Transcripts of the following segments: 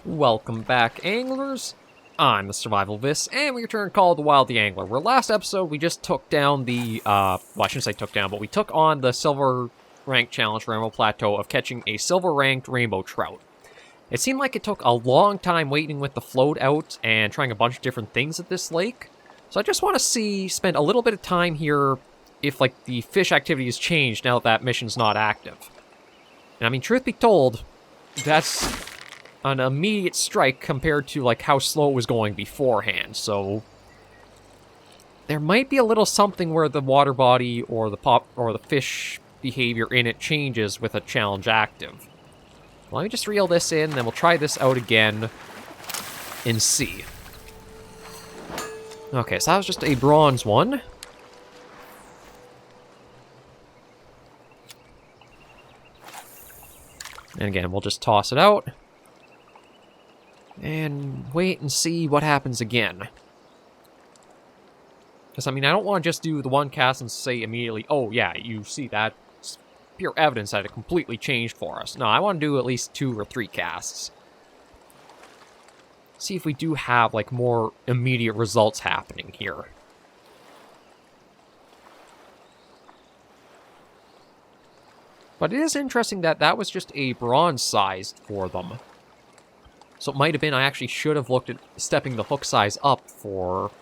Welcome back, anglers. I'm the Survivalist, and we return to Call of the Wild the Angler, where last episode we just took down the, well, I shouldn't say took down, but we took on the silver rank challenge for Rainbow Plateau of catching a silver ranked rainbow trout. It seemed like it took a long time waiting with the float out and trying a bunch of different things at this lake. So I just want to spend a little bit of time here if, like, the fish activity has changed now that mission's not active. And I mean, truth be told, that's an immediate strike compared to, like, how slow it was going beforehand, so there might be a little something where the water body or the fish behavior in it changes with a challenge active. Let me just reel this in, then we'll try this out again and see. Okay, so that was just a bronze one. And again, we'll just toss it out and wait and see what happens again. Because, I mean, I don't want to just do the one cast and say immediately, oh yeah, you see that? It's pure evidence that it completely changed for us. No, I want to do at least 2 or 3 casts. See if we do have, like, more immediate results happening here. But it is interesting that that was just a bronze size for them. So it might have been I actually should have looked at stepping the hook size up for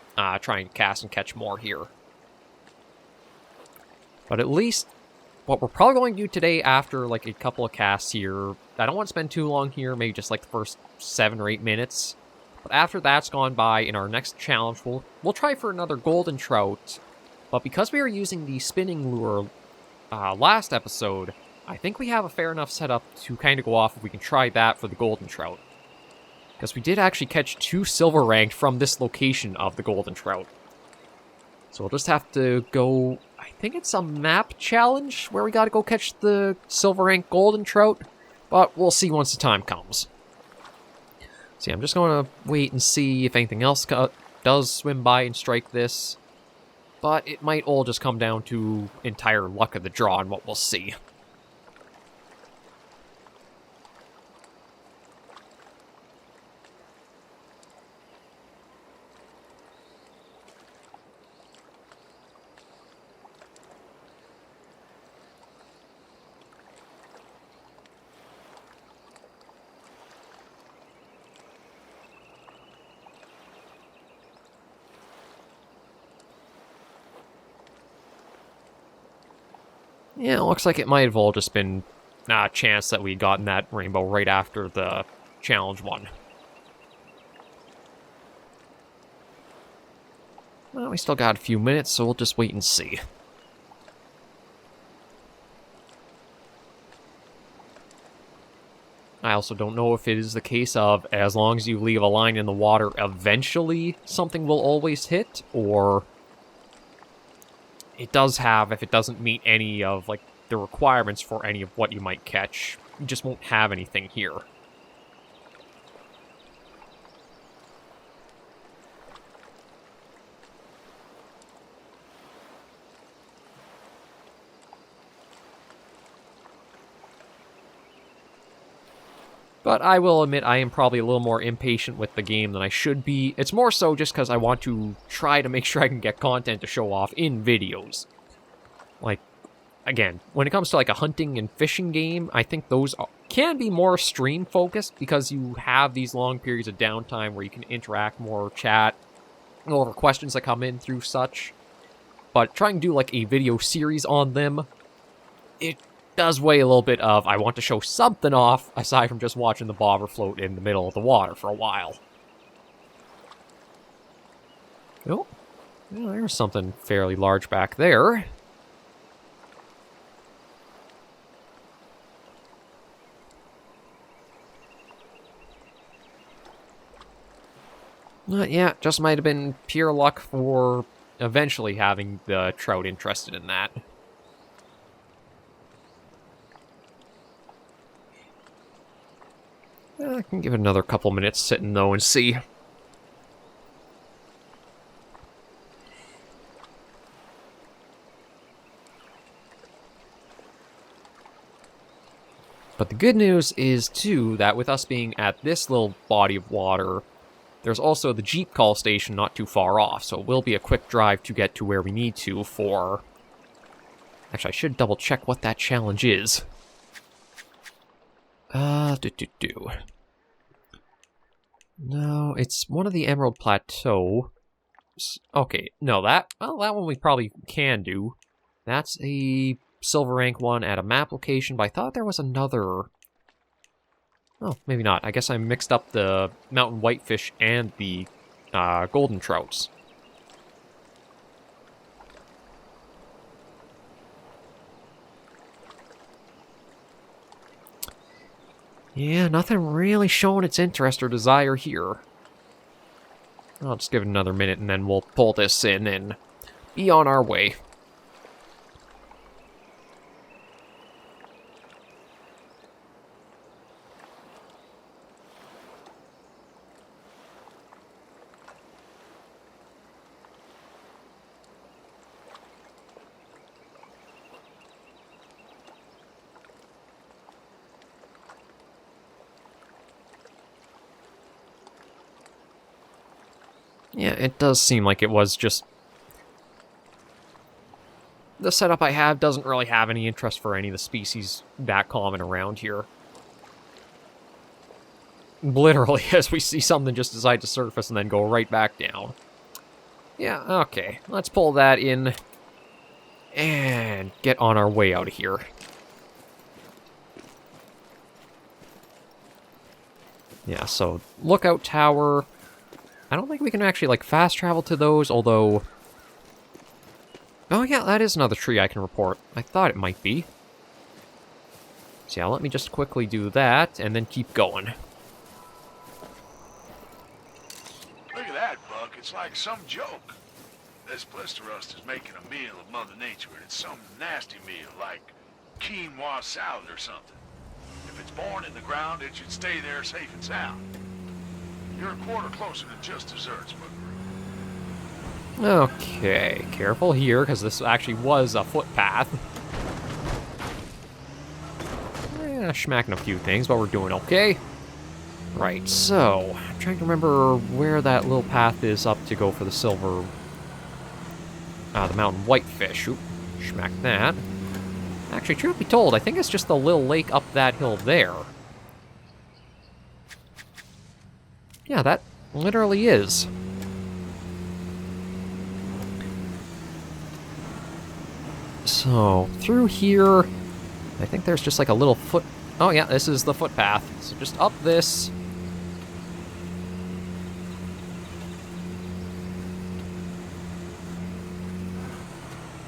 trying to cast and catch more here. But at least what we're probably going to do today after like a couple of casts here, I don't want to spend too long here, maybe just like the first 7 or 8 minutes. But after that's gone by, in our next challenge, we'll try for another golden trout. But because we were using the spinning lure last episode, I think we have a fair enough setup to kind of go off if we can try that for the golden trout. Because we did actually catch 2 silver ranked from this location of the golden trout. So we'll just have to go, I think it's a map challenge where we gotta go catch the silver ranked golden trout. But we'll see once the time comes. See, I'm just going to wait and see if anything else does swim by and strike this. But it might all just come down to entire luck of the draw and what we'll see. Yeah, it looks like it might have all just been a chance that we'd gotten that rainbow right after the challenge one. Well, we still got a few minutes, so we'll just wait and see. I also don't know if it is the case of, as long as you leave a line in the water, eventually something will always hit, or it does have, if it doesn't meet any of, like, the requirements for any of what you might catch, you just won't have anything here. But I will admit I am probably a little more impatient with the game than I should be. It's more so just because I want to try to make sure I can get content to show off in videos. Like, again, when it comes to like a hunting and fishing game, I think those can be more stream-focused because you have these long periods of downtime where you can interact more, chat, go over questions that come in through such. But trying to do like a video series on them, it does weigh a little bit of, I want to show something off, aside from just watching the bobber float in the middle of the water for a while. Oh, well, there's something fairly large back there. Yeah, just might have been pure luck for eventually having the trout interested in that. I can give it another couple minutes sitting, though, and see. But the good news is, too, that with us being at this little body of water, there's also the Jeep call station not too far off, so it will be a quick drive to get to where we need to for... Actually, I should double check what that challenge is. No, it's one of the Emerald Plateau. Okay, no, that one we probably can do. That's a silver rank one at a map location, but I thought there was another... Oh, maybe not. I guess I mixed up the Mountain Whitefish and the Golden Trouts. Yeah, nothing really showing its interest or desire here. I'll just give it another minute and then we'll pull this in and be on our way. Yeah, it does seem like it was just... The setup I have doesn't really have any interest for any of the species that common around here. Literally, as we see something just decide to surface and then go right back down. Yeah, okay. Let's pull that in and get on our way out of here. Yeah, so lookout tower... I don't think we can actually, like, fast travel to those, although... Oh, yeah, that is another tree I can report. I thought it might be. So, yeah, let me just quickly do that, and then keep going. Look at that, Buck. It's like some joke. This blister rust is making a meal of Mother Nature, and it's some nasty meal, like quinoa salad or something. If it's born in the ground, it should stay there safe and sound. You're a quarter closer to just desserts, Buckaroo. Okay, careful here, because this actually was a footpath. Smacking a few things, but we're doing okay. Right, so, I'm trying to remember where that little path is up to go for the silver... the Mountain Whitefish. Oop, smack that. Actually, truth be told, I think it's just the little lake up that hill there. Yeah, that literally is. So, through here, I think there's just like a little foot... Oh yeah, this is the footpath. So just up this.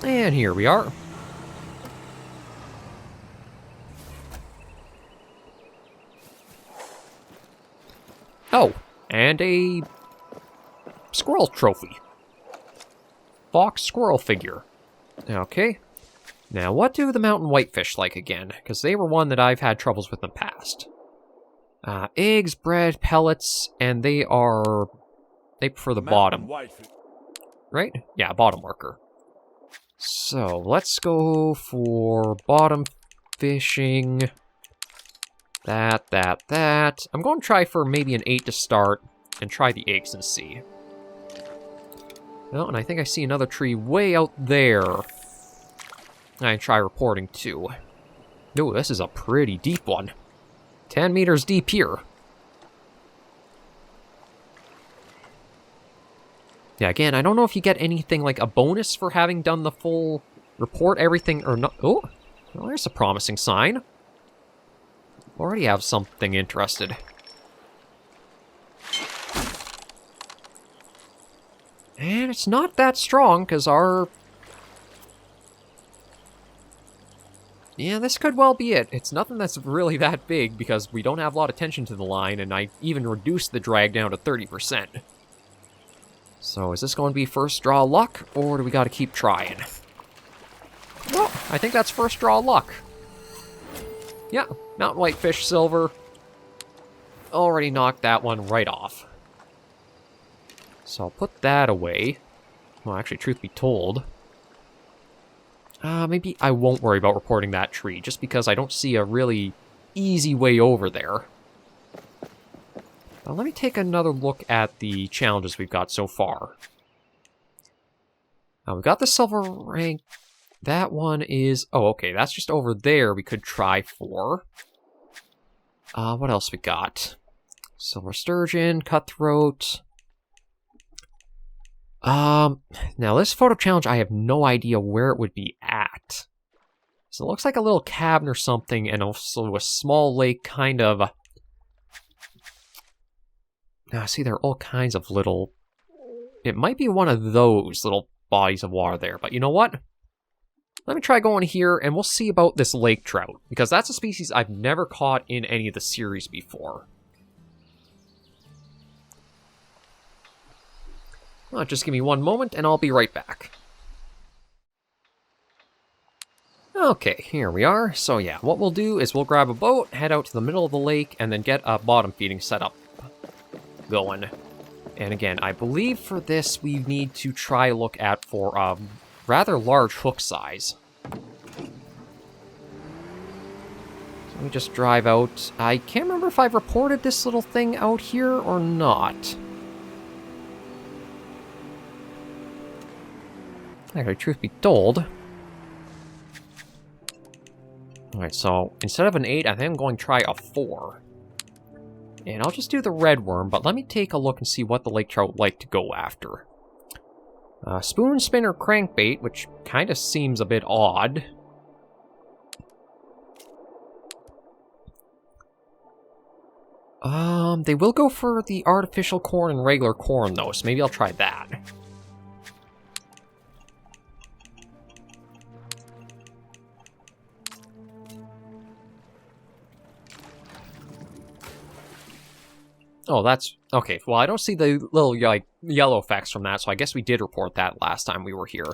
And here we are. Oh, and a squirrel trophy. Fox squirrel figure. Okay. Now, what do the mountain whitefish like again? Because they were one that I've had troubles with in the past. Eggs, bread, pellets, and they prefer the bottom. Right? Yeah, bottom worker. So, let's go for bottom fishing. That. I'm going to try for maybe an 8 to start, and try the eggs and see. Oh, and I think I see another tree way out there. I can try reporting too. No, this is a pretty deep one. 10 meters deep here. Yeah, again, I don't know if you get anything like a bonus for having done the full report everything or not. Oh, well, there's a promising sign. Already have something interested. And it's not that strong, because our... Yeah, this could well be it. It's nothing that's really that big, because we don't have a lot of tension to the line, and I even reduced the drag down to 30%. So, is this going to be first draw luck, or do we gotta keep trying? Well, I think that's first draw luck. Yeah, Mountain Whitefish silver. Already knocked that one right off. So I'll put that away. Well, actually, truth be told, maybe I won't worry about reporting that tree, just because I don't see a really easy way over there. Now let me take another look at the challenges we've got so far. Now we've got the silver rank. That one is... Oh, okay, that's just over there we could try for. What else we got? Silver sturgeon, cutthroat. Now this photo challenge, I have no idea where it would be at. So it looks like a little cabin or something, and also a small lake, kind of. Now, see, there are all kinds of little... It might be one of those little bodies of water there, but you know what? Let me try going here, and we'll see about this lake trout, because that's a species I've never caught in any of the series before. Well, just give me one moment, and I'll be right back. Okay, here we are. So yeah, what we'll do is we'll grab a boat, head out to the middle of the lake, and then get a bottom feeding setup going. And again, I believe for this we need to try look at for a rather large hook size. So let me just drive out. I can't remember if I've reported this little thing out here or not. Actually, truth be told... Alright, so instead of an 8, I think I'm going to try a 4. And I'll just do the red worm, but let me take a look and see what the lake trout would like to go after. Spoon spinner crankbait, which kind of seems a bit odd. They will go for the artificial corn and regular corn, though, so maybe I'll try that. Oh, that's... Okay, well, I don't see the little, like, yellow effects from that, so I guess we did report that last time we were here.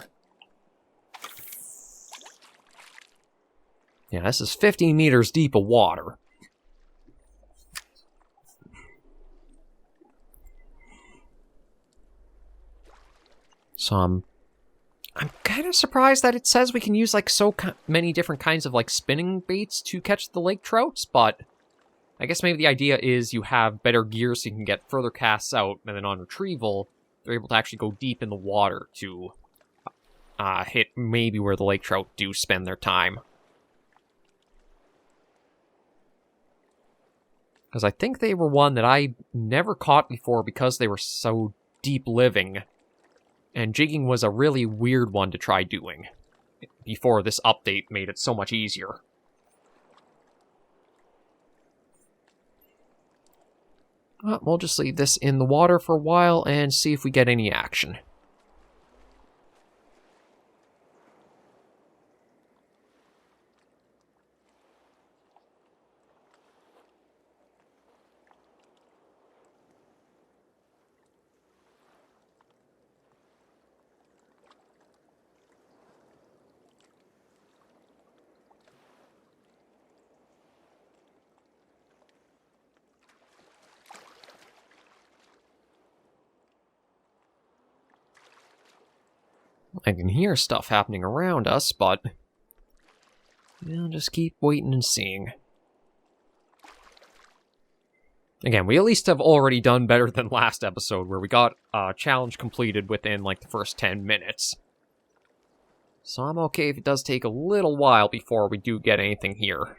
Yeah, this is 15 meters deep of water. So, I'm kind of surprised that it says we can use, like, so many different kinds of, like, spinning baits to catch the lake trouts, but... I guess maybe the idea is you have better gear so you can get further casts out, and then on retrieval, they're able to actually go deep in the water to hit maybe where the lake trout do spend their time. Because I think they were one that I never caught before because they were so deep living, and jigging was a really weird one to try doing, before this update made it so much easier. We'll just leave this in the water for a while and see if we get any action. I can hear stuff happening around us, but we'll just keep waiting and seeing. Again, we at least have already done better than last episode, where we got a challenge completed within, like, the first 10 minutes. So I'm okay if it does take a little while before we do get anything here.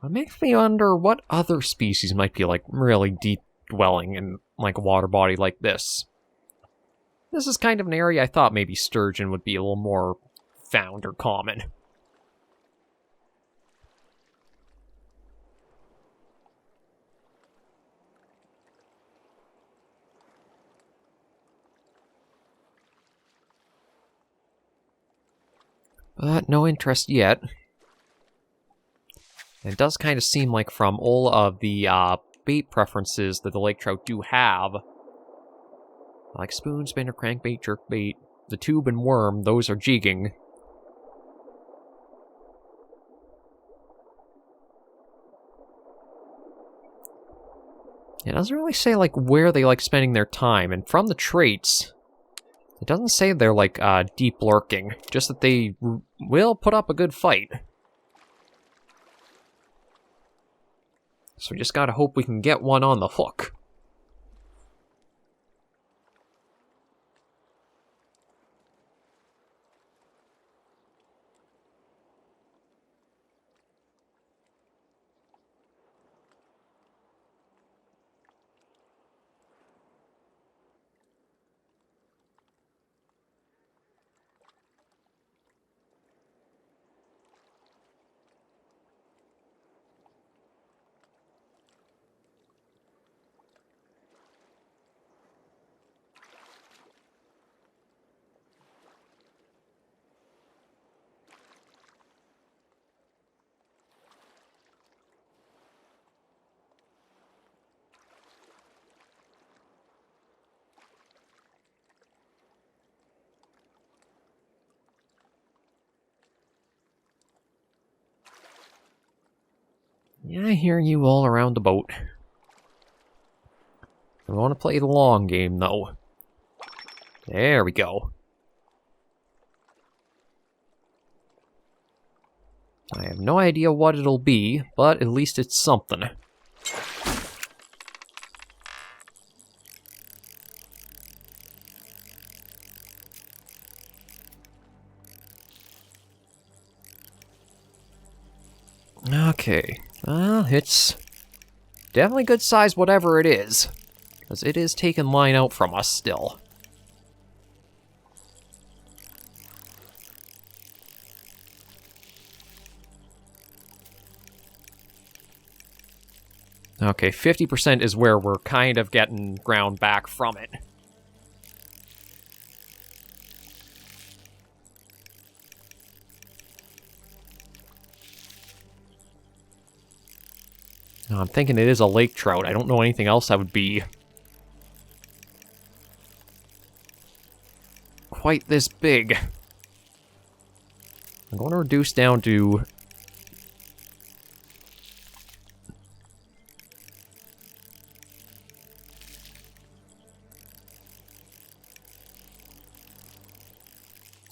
It makes me wonder what other species might be, like, really deep dwelling in, like, a water body like this. This is kind of an area I thought maybe sturgeon would be a little more found or common. But no interest yet. And it does kind of seem like from all of the bait preferences that the lake trout do have, like spoon, spinner, crankbait, jerkbait, the tube, and worm, those are jigging. It doesn't really say, like, where they like spending their time, and from the traits, it doesn't say they're, like, deep lurking, just that they will put up a good fight. So we just gotta hope we can get one on the hook. Yeah, I hear you all around the boat. I want to play the long game, though. There we go. I have no idea what it'll be, but at least it's something. Okay. It's definitely good size whatever it is, because it is taking line out from us still. Okay, 50% is where we're kind of getting ground back from it. I'm thinking it is a lake trout. I don't know anything else that would be quite this big. I'm going to reduce down to...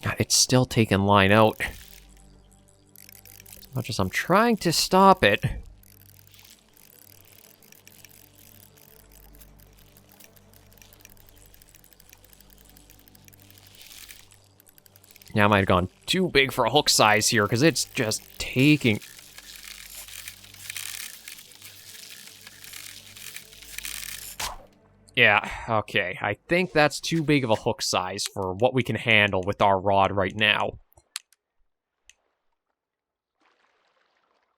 God, it's still taking line out. As much as I'm trying to stop it. Yeah, I might have gone too big for a hook size here, because it's just taking... Yeah, okay. I think that's too big of a hook size for what we can handle with our rod right now.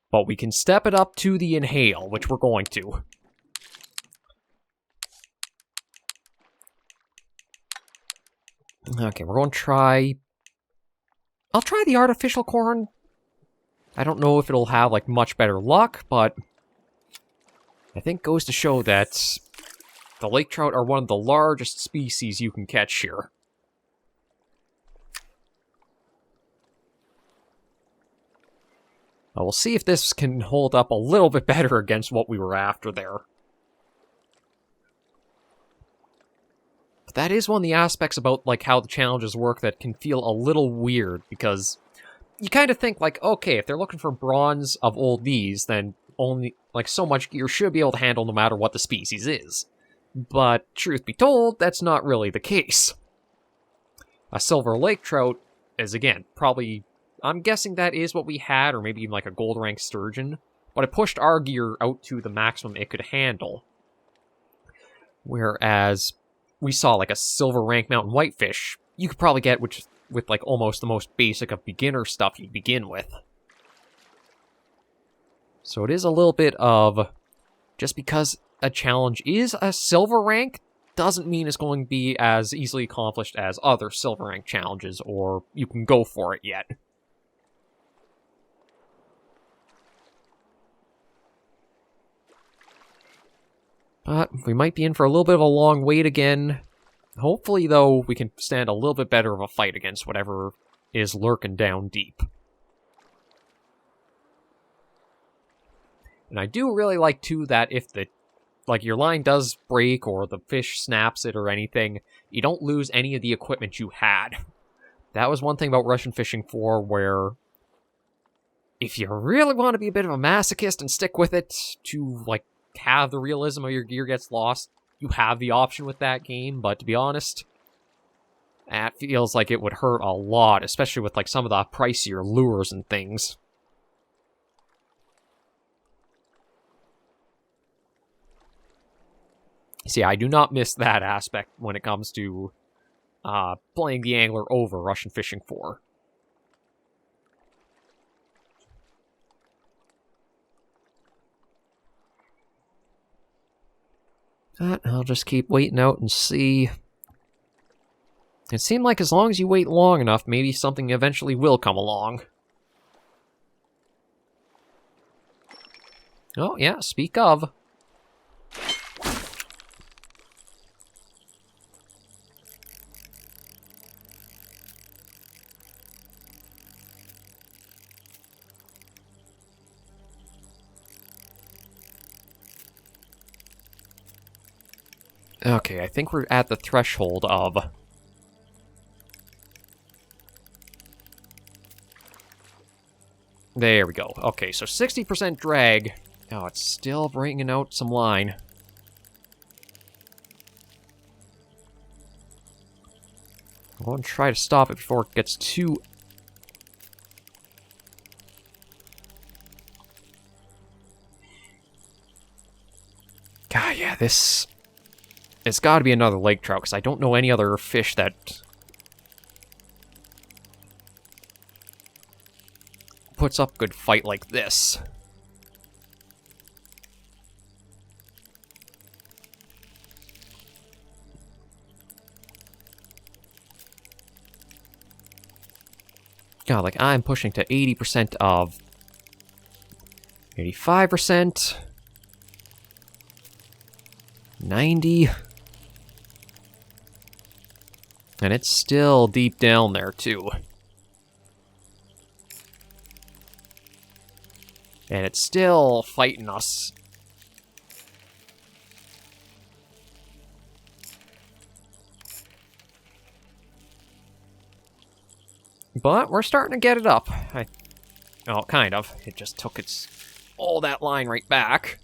But we can step it up to the inhale, which we're going to. Okay, we're going to try... I'll try the artificial corn. I don't know if it'll have, like, much better luck, but... I think goes to show that the lake trout are one of the largest species you can catch here. We'll see if this can hold up a little bit better against what we were after there. But that is one of the aspects about, like, how the challenges work that can feel a little weird, because you kind of think, like, okay, if they're looking for bronze of all these, then only, like, so much gear should be able to handle no matter what the species is. But, truth be told, that's not really the case. A silver lake trout is, again, probably... I'm guessing that is what we had, or maybe even like a gold rank sturgeon, but it pushed our gear out to the maximum it could handle. Whereas we saw like a silver rank mountain whitefish, you could probably get with like almost the most basic of beginner stuff you begin with. So it is a little bit of, just because a challenge is a silver rank, doesn't mean it's going to be as easily accomplished as other silver rank challenges, or you can go for it yet. But we might be in for a little bit of a long wait again. Hopefully, though, we can stand a little bit better of a fight against whatever is lurking down deep. And I do really like, too, that if your line does break or the fish snaps it or anything, you don't lose any of the equipment you had. That was one thing about Russian Fishing 4 where if you really want to be a bit of a masochist and stick with it to, have the realism of your gear gets lost, you have the option with that game, but to be honest, that feels like it would hurt a lot, especially with, some of the pricier lures and things. See, I do not miss that aspect when it comes to playing the angler over Russian Fishing 4. But I'll just keep waiting out and see. It seemed like as long as you wait long enough, maybe something eventually will come along. Oh, yeah, speak of. Okay, I think we're at the threshold of... There we go. Okay, so 60% drag. Oh, it's still bringing out some line. I'm going to try to stop it before it gets too... God, yeah, this... It's got to be another lake trout, because I don't know any other fish that puts up a good fight like this. God, I'm pushing to 80% of... 85%... 90... And it's still deep down there, too. And it's still fighting us. But we're starting to get it up. Oh, kind of. It just took all that line right back.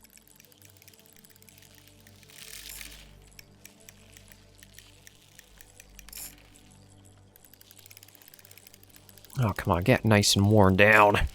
Oh, come on, get nice and worn down.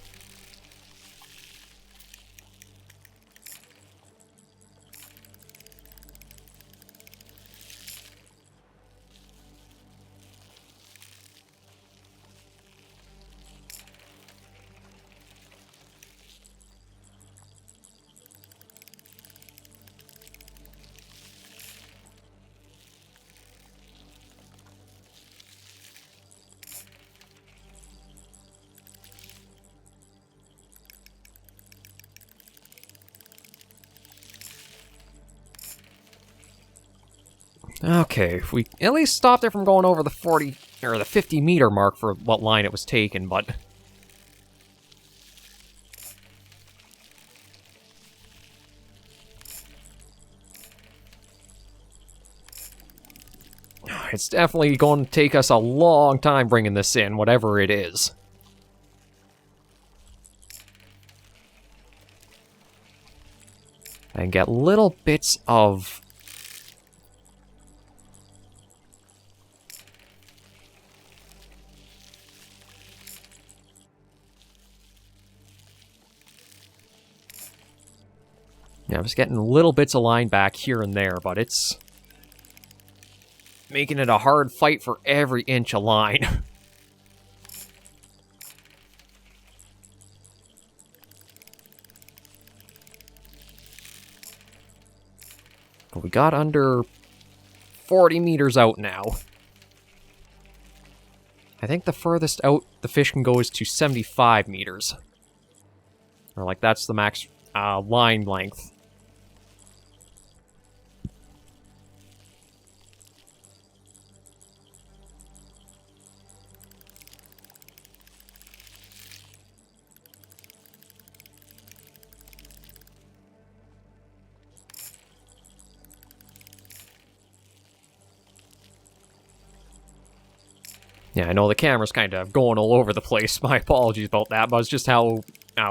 Okay, if we at least stopped it from going over the 40 or the 50 meter mark for what line it was taken, but it's definitely going to take us a long time bringing this in, whatever it is. And get little bits of... Yeah, I'm just getting little bits of line back here and there, but it's making it a hard fight for every inch of line. But we got under 40 meters out now. I think the furthest out the fish can go is to 75 meters. Or, that's the max line length. Yeah, I know the camera's kind of going all over the place. My apologies about that, but it's just how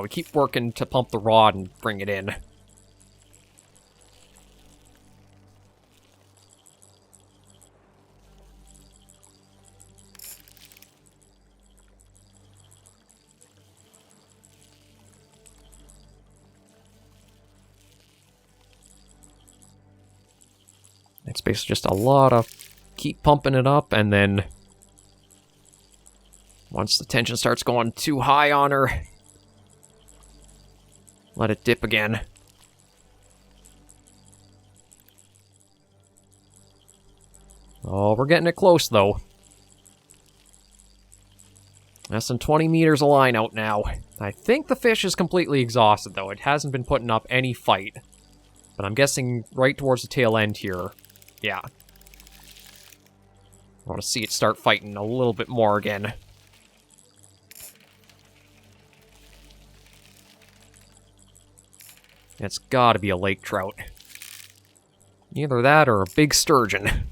we keep working to pump the rod and bring it in. It's basically just a lot of keep pumping it up, and then once the tension starts going too high on her, let it dip again. Oh, we're getting it close, though. Less than 20 meters of line out now. I think the fish is completely exhausted, though. It hasn't been putting up any fight. But I'm guessing right towards the tail end here. Yeah. I want to see it start fighting a little bit more again. It's gotta be a lake trout. Either that or a big sturgeon.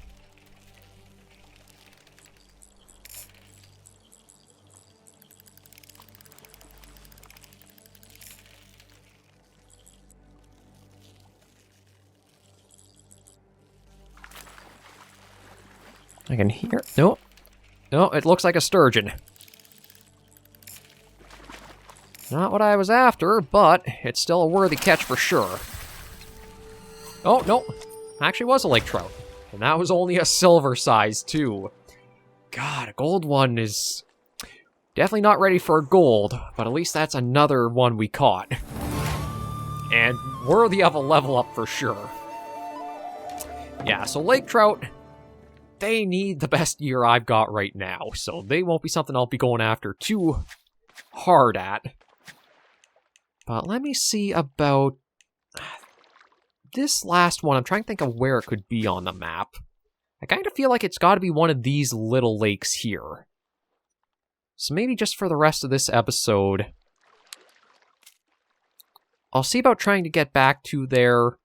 I can hear... No. No, it looks like a sturgeon. Not what I was after, but it's still a worthy catch for sure. Oh, no. Actually was a lake trout. And that was only a silver size, too. God, a gold one is definitely not ready for a gold, but at least that's another one we caught. And worthy of a level up for sure. Yeah, so lake trout... They need the best gear I've got right now, so they won't be something I'll be going after too hard at. But let me see about this last one. I'm trying to think of where it could be on the map. I kind of feel like it's got to be one of these little lakes here. So maybe just for the rest of this episode, I'll see about trying to get back to there,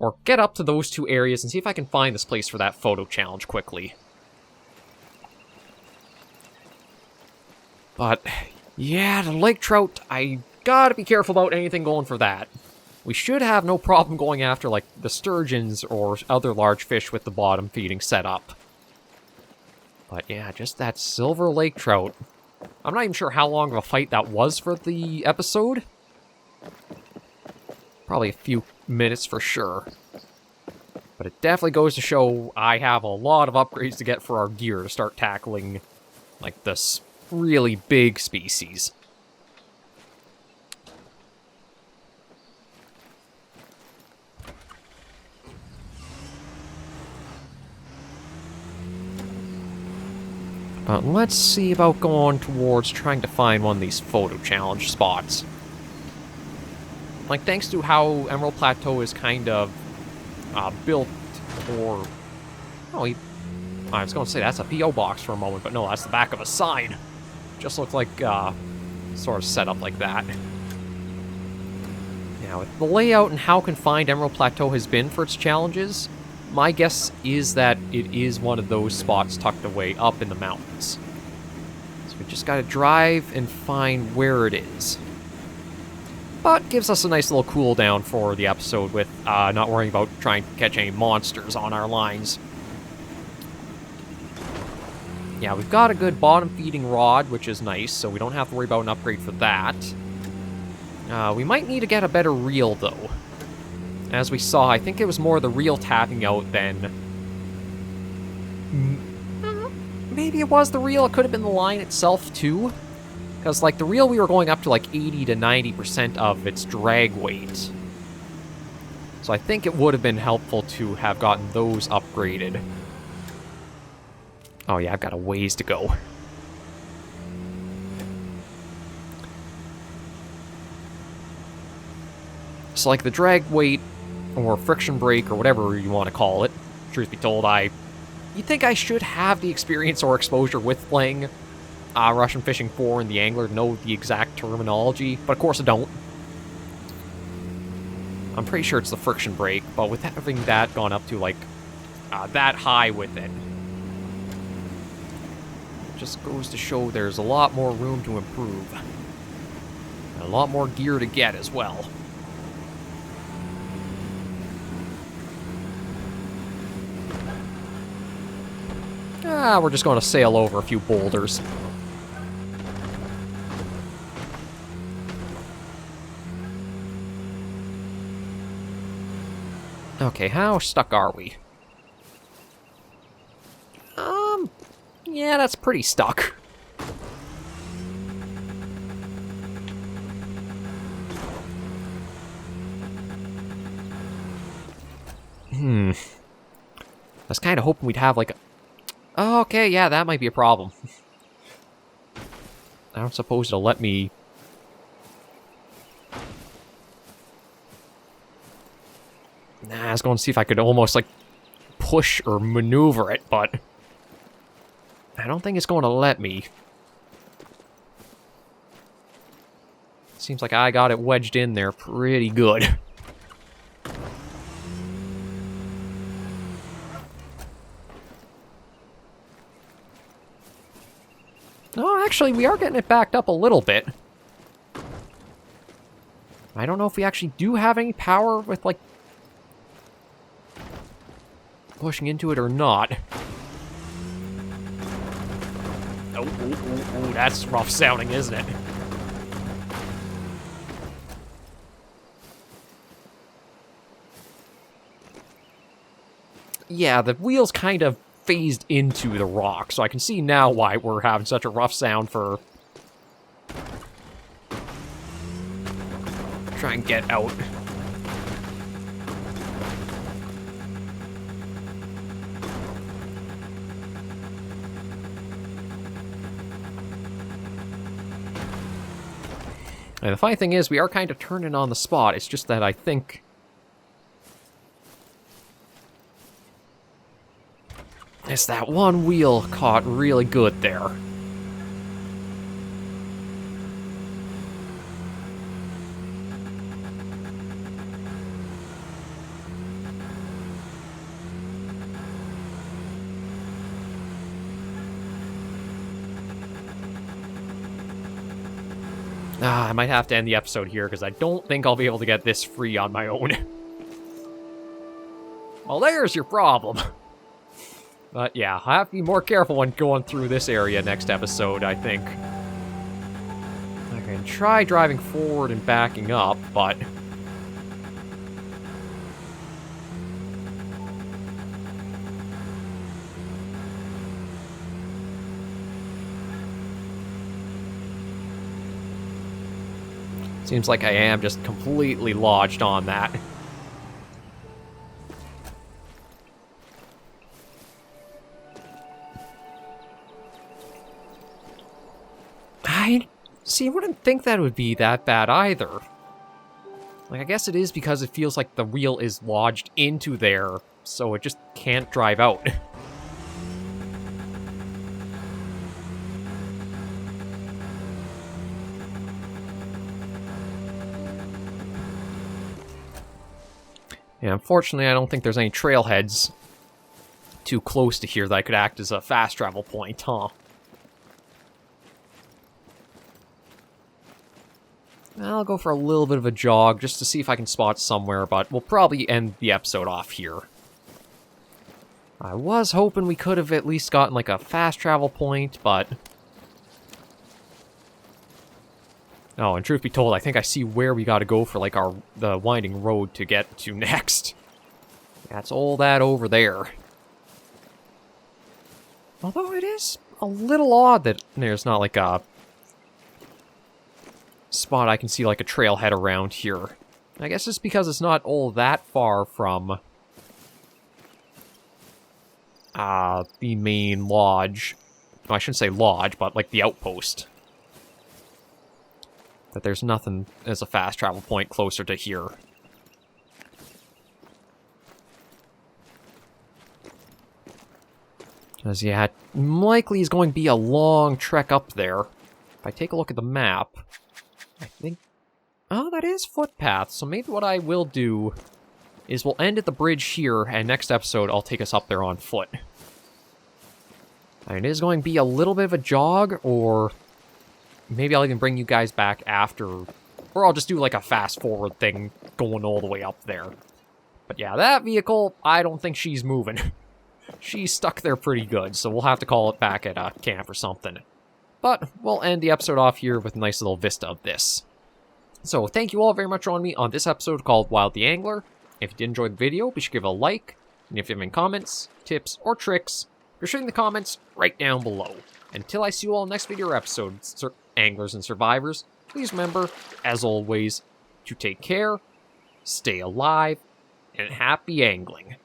or get up to those two areas and see if I can find this place for that photo challenge quickly. But, yeah, the lake trout, I gotta be careful about anything going for that. We should have no problem going after, like, the sturgeons or other large fish with the bottom feeding set up. But yeah, just that silver lake trout. I'm not even sure how long of a fight that was for the episode. Probably a few minutes for sure. But it definitely goes to show I have a lot of upgrades to get for our gear to start tackling, like, this really big species. But let's see about going towards trying to find one of these photo challenge spots. Like, thanks to how Emerald Plateau is kind of built, or... Oh, I was going to say that's a P.O. box for a moment, but no, that's the back of a sign. Just looked like, sort of set up like that. Now, with the layout and how confined Emerald Plateau has been for its challenges, my guess is that it is one of those spots tucked away up in the mountains. So we just gotta drive and find where it is. But gives us a nice little cool down for the episode with not worrying about trying to catch any monsters on our lines. Yeah, we've got a good bottom feeding rod, which is nice, so we don't have to worry about an upgrade for that. We might need to get a better reel, though. As we saw, I think it was more the reel tapping out than... Maybe it was the reel, it could have been the line itself, too. Because, like, the reel we were going up to, like, 80 to 90% of its drag weight. So I think it would have been helpful to have gotten those upgraded. Oh yeah, I've got a ways to go. So, like, the drag weight, or friction brake, or whatever you want to call it, truth be told, you'd think I should have the experience or exposure with playing Russian Fishing 4 and the Angler to know the exact terminology, but of course I don't. I'm pretty sure it's the friction brake, but with having that gone up to, like, that high with it, Just goes to show there's a lot more room to improve. And a lot more gear to get as well. We're just going to sail over a few boulders. Okay, how stuck are we? Yeah, that's pretty stuck. I was kind of hoping we'd have like a... Oh, okay, yeah, that might be a problem. I don't suppose it'll let me... Nah, I was going to see if I could almost, like, push or maneuver it, but... I don't think it's going to let me. Seems like I got it wedged in there pretty good. Oh, actually, we are getting it backed up a little bit. I don't know if we actually do have any power with, like, pushing into it or not. Oh, that's rough sounding, isn't it? Yeah, the wheels kind of phased into the rock, so I can see now why we're having such a rough sound for... Try and get out. And the funny thing is, we are kind of turning on the spot. It's just that I think... It's that one wheel caught really good there. I might have to end the episode here, because I don't think I'll be able to get this free on my own. Well, there's your problem. But yeah, I have to be more careful when going through this area next episode, I think. I can try driving forward and backing up, but... Seems like I am just completely lodged on that. I wouldn't think that would be that bad either. Like, I guess it is because it feels like the wheel is lodged into there, so it just can't drive out. Yeah, unfortunately, I don't think there's any trailheads too close to here that could act as a fast travel point, huh? I'll go for a little bit of a jog just to see if I can spot somewhere, but we'll probably end the episode off here. I was hoping we could have at least gotten like a fast travel point, but... Oh, and truth be told, I think I see where we gotta go for like the winding road to get to next. That's all that over there. Although it is a little odd that there's not like a spot I can see like a trailhead around here. I guess it's because it's not all that far from the main lodge. Well, I shouldn't say lodge, but like the outpost. That there's nothing as a fast travel point closer to here. Because, yeah, it likely is going to be a long trek up there. If I take a look at the map, I think... Oh, that is footpath, so maybe what I will do is we'll end at the bridge here, and next episode I'll take us up there on foot. And it is going to be a little bit of a jog, or maybe I'll even bring you guys back after, or I'll just do like a fast forward thing going all the way up there. But yeah, that vehicle, I don't think she's moving. She's stuck there pretty good, so we'll have to call it back at camp or something. But we'll end the episode off here with a nice little vista of this. So thank you all very much for joining me on this episode called Wild the Angler. If you did enjoy the video, be sure to give it a like. And if you have any comments, tips, or tricks, be sure in the comments right down below. Until I see you all next video or episode, anglers and survivors, please remember, as always, to take care, stay alive, and happy angling.